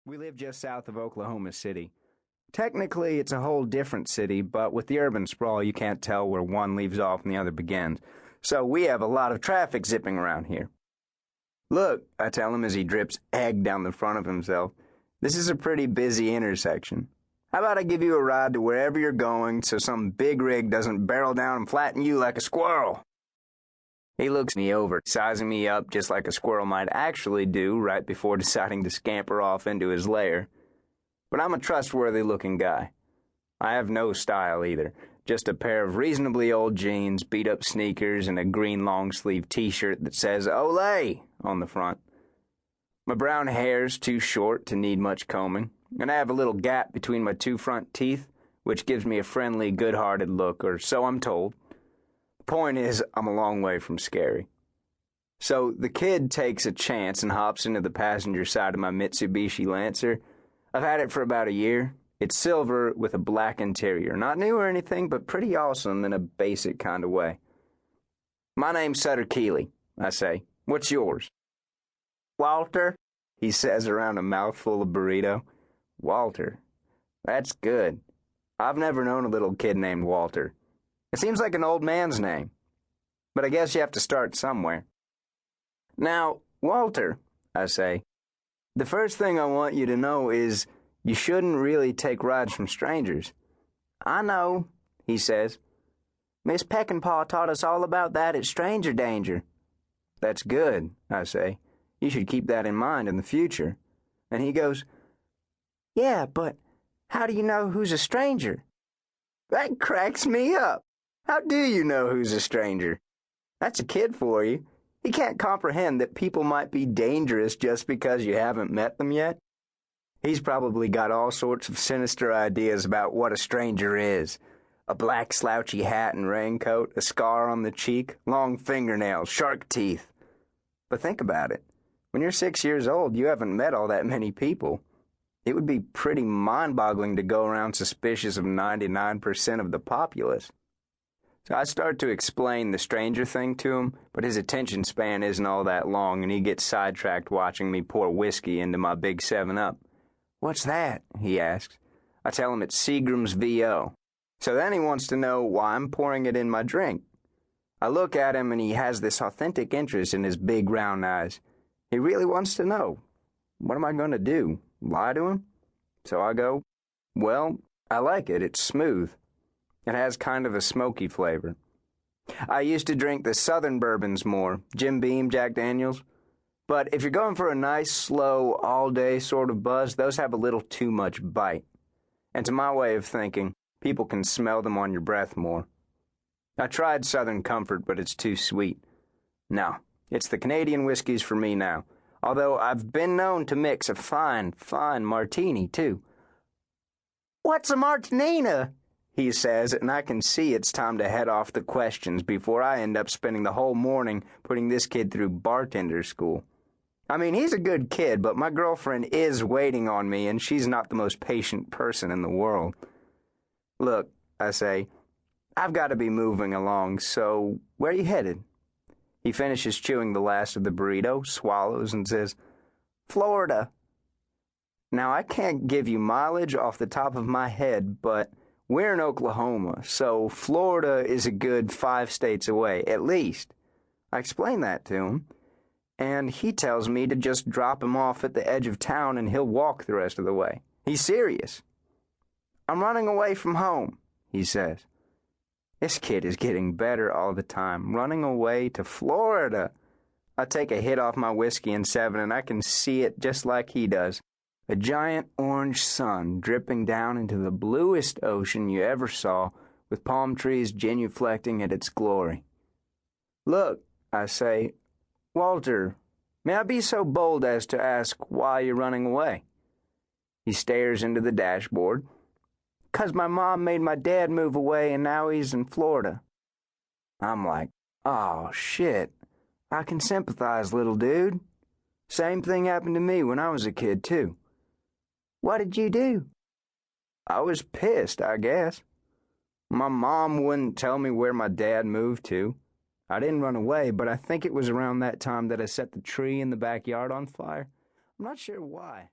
We live just south of Oklahoma City. Technically, it's a whole different city, but with the urban sprawl, you can't tell where one leaves off and the other begins. So we have a lot of traffic zipping around here. Look, I tell him as he drips egg down the front of himself, this is a pretty busy intersection. How about I give you a ride to wherever you're going so some big rig doesn't barrel down and flatten you like a squirrel? He looks me over, sizing me up just like a squirrel might actually do right before deciding to scamper off into his lair. But I'm a trustworthy-looking guy. I have no style either, just a pair of reasonably old jeans, beat-up sneakers, and a green long-sleeve t-shirt that says Olay on the front. My brown hair's too short to need much combing, and I have a little gap between my two front teeth, which gives me a friendly, good-hearted look, or so I'm told. The point is, I'm a long way from scary. So the kid takes a chance and hops into the passenger side of my Mitsubishi Lancer. I've had it for about a year. It's silver with a black interior. Not new or anything, but pretty awesome in a basic kind of way. My name's Sutter Keely, I say. What's yours? Walter, he says around a mouthful of burrito. Walter. That's good. I've never known a little kid named Walter. It seems like an old man's name. But I guess you have to start somewhere. Now, Walter, I say, the first thing I want you to know is you shouldn't really take rides from strangers. I know, he says. Miss Peckinpah taught us all about that at stranger danger. That's good, I say. You should keep that in mind in the future. And he goes, yeah, but how do you know who's a stranger? That cracks me up. How do you know who's a stranger? That's a kid for you. He can't comprehend that people might be dangerous just because you haven't met them yet. He's probably got all sorts of sinister ideas about what a stranger is. A black slouchy hat and raincoat, a scar on the cheek, long fingernails, shark teeth. But think about it. When you're 6 years old, you haven't met all that many people. It would be pretty mind-boggling to go around suspicious of 99% of the populace. So I start to explain the stranger thing to him, but his attention span isn't all that long, and he gets sidetracked watching me pour whiskey into my big 7-Up. What's that? He asks. I tell him it's Seagram's VO. So then he wants to know why I'm pouring it in my drink. I look at him, and he has this authentic interest in his big round eyes. He really wants to know. What am I going to do? Lie to him? So I go, well, I like it. It's smooth. It has kind of a smoky flavor. I used to drink the Southern bourbons more, Jim Beam, Jack Daniels. But if you're going for a nice, slow, all-day sort of buzz, those have a little too much bite. And to my way of thinking, people can smell them on your breath more. I tried Southern Comfort, but it's too sweet. No, it's the Canadian whiskeys for me now, although I've been known to mix a fine martini, too. What's a martinina? He says, and I can see it's time to head off the questions before I end up spending the whole morning putting this kid through bartender school. I mean, he's a good kid, but my girlfriend is waiting on me, and she's not the most patient person in the world. Look, I say, I've got to be moving along, so where are you headed? He finishes chewing the last of the burrito, swallows, and says, Florida. Now, I can't give you mileage off the top of my head, but we're in Oklahoma, so Florida is a good 5 states away, at least. I explain that to him, and he tells me to just drop him off at the edge of town and he'll walk the rest of the way. He's serious. I'm running away from home, he says. This kid is getting better all the time, running away to Florida. I take a hit off my whiskey and 7, and I can see it just like he does. A giant orange sun dripping down into the bluest ocean you ever saw, with palm trees genuflecting at its glory. Look, I say, Walter, may I be so bold as to ask why you're running away? He stares into the dashboard. 'Cause my mom made my dad move away and now he's in Florida. I'm like, oh, shit. I can sympathize, little dude. Same thing happened to me when I was a kid, too. What did you do? I was pissed, I guess. My mom wouldn't tell me where my dad moved to. I didn't run away, but I think it was around that time that I set the tree in the backyard on fire. I'm not sure why.